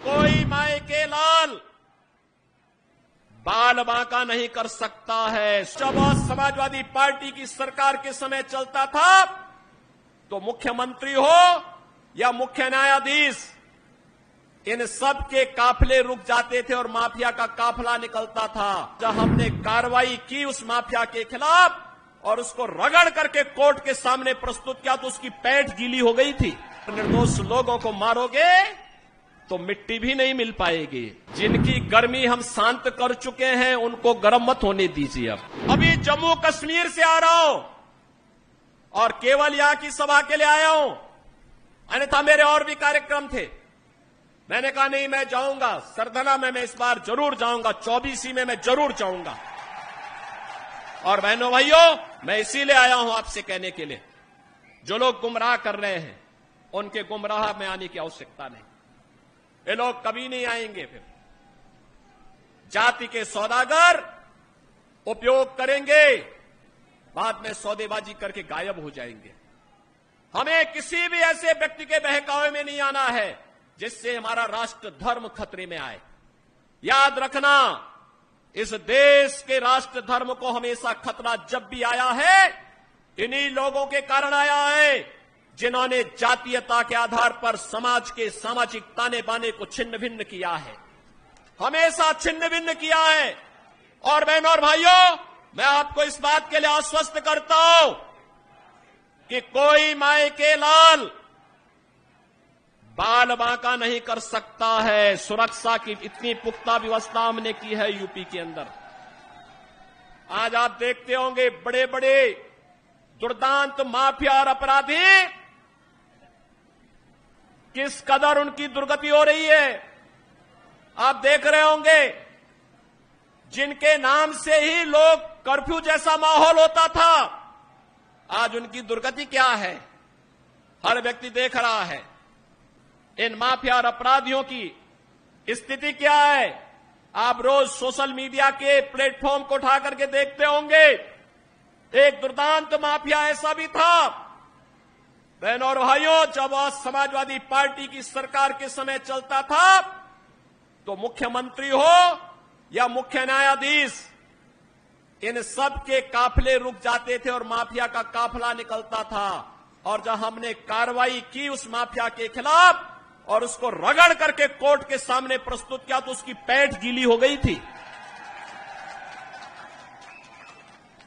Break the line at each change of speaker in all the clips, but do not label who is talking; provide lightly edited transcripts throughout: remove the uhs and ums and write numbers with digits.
कोई माए के लाल बाल बांका नहीं कर सकता है। जब समाजवादी पार्टी की सरकार के समय चलता था तो मुख्यमंत्री हो या मुख्य न्यायाधीश, इन सब के काफिले रुक जाते थे और माफिया का काफिला निकलता था। जब हमने कार्रवाई की उस माफिया के खिलाफ और उसको रगड़ करके कोर्ट के सामने प्रस्तुत किया तो उसकी पैंट गीली हो गई थी। निर्दोष लोगों को मारोगे तो मिट्टी भी नहीं मिल पाएगी। जिनकी गर्मी हम शांत कर चुके हैं उनको गर्म मत होने दीजिए। अब अभी जम्मू कश्मीर से आ रहा हूं और केवल यहां की सभा के लिए आया हूं, अन्यथा मेरे और भी कार्यक्रम थे। मैंने कहा नहीं, मैं जाऊंगा सरधना में, मैं इस बार जरूर जाऊंगा, 24 में मैं जरूर जाऊंगा। और बहनों भाइयों, मैं इसीलिए आया हूं आपसे कहने के लिए, जो लोग गुमराह कर रहे हैं उनके गुमराह में आने की आवश्यकता नहीं। ये लोग कभी नहीं आएंगे। फिर जाति के सौदागर उपयोग करेंगे, बाद में सौदेबाजी करके गायब हो जाएंगे। हमें किसी भी ऐसे व्यक्ति के बहकावे में नहीं आना है जिससे हमारा राष्ट्र धर्म खतरे में आए। याद रखना, इस देश के राष्ट्र धर्म को हमेशा खतरा जब भी आया है, इन्हीं लोगों के कारण आया है जिन्होंने जातीयता के आधार पर समाज के सामाजिक ताने बाने को छिन्न भिन्न किया है, हमेशा छिन्न भिन्न किया है। और बहनों और भाइयों, मैं आपको इस बात के लिए आश्वस्त करता हूं कि कोई माए के लाल बाल बांका नहीं कर सकता है। सुरक्षा की इतनी पुख्ता व्यवस्था हमने की है यूपी के अंदर। आज आप देखते होंगे बड़े बड़े दुर्दांत माफिया और अपराधी किस कदर उनकी दुर्गति हो रही है। आप देख रहे होंगे, जिनके नाम से ही लोग कर्फ्यू जैसा माहौल होता था, आज उनकी दुर्गति क्या है हर व्यक्ति देख रहा है। इन माफिया और अपराधियों की स्थिति क्या है आप रोज सोशल मीडिया के प्लेटफॉर्म को उठा करके देखते होंगे। एक दुर्दांत माफिया ऐसा भी था। बहनों और भाइयों, जब समाजवादी पार्टी की सरकार के समय चलता था तो मुख्यमंत्री हो या मुख्य न्यायाधीश, इन सब के काफिले रुक जाते थे और माफिया का काफिला निकलता था। और जब हमने कार्रवाई की उस माफिया के खिलाफ और उसको रगड़ करके कोर्ट के सामने प्रस्तुत किया तो उसकी पैंट गीली हो गई थी,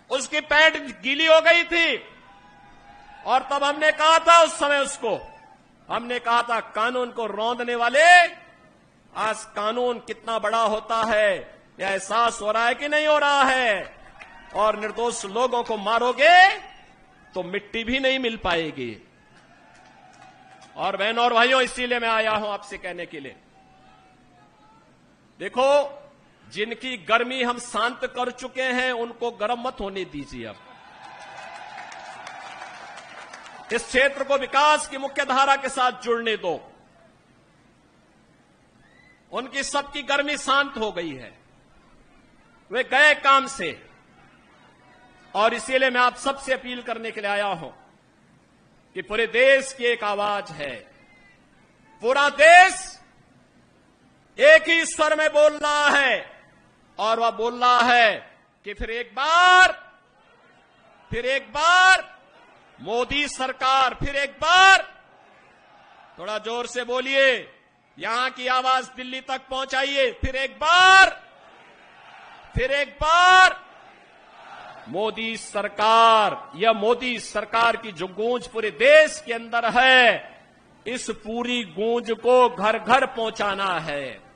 उसकी पैंट गीली हो गई थी। और तब हमने कहा था, उस समय उसको हमने कहा था, कानून को रौंदने वाले, आज कानून कितना बड़ा होता है यह एहसास हो रहा है कि नहीं हो रहा है। और निर्दोष लोगों को मारोगे तो मिट्टी भी नहीं मिल पाएगी। और बहनों और भाइयों, इसीलिए मैं आया हूं आपसे कहने के लिए, देखो, जिनकी गर्मी हम शांत कर चुके हैं उनको गर्म मत होने दीजिए। अब इस क्षेत्र को विकास की मुख्य धारा के साथ जुड़ने दो। उनकी सबकी गर्मी शांत हो गई है, वे गए काम से। और इसीलिए मैं आप सबसे अपील करने के लिए आया हूं कि पूरे देश की एक आवाज है, पूरा देश एक ही स्वर में बोल रहा है। और वह बोल रहा है कि फिर एक बार मोदी सरकार, फिर एक बार, थोड़ा जोर से बोलिए, यहां की आवाज दिल्ली तक पहुंचाइए, फिर एक बार मोदी सरकार। यह मोदी सरकार की जो गूंज पूरे देश के अंदर है, इस पूरी गूंज को घर घर पहुंचाना है।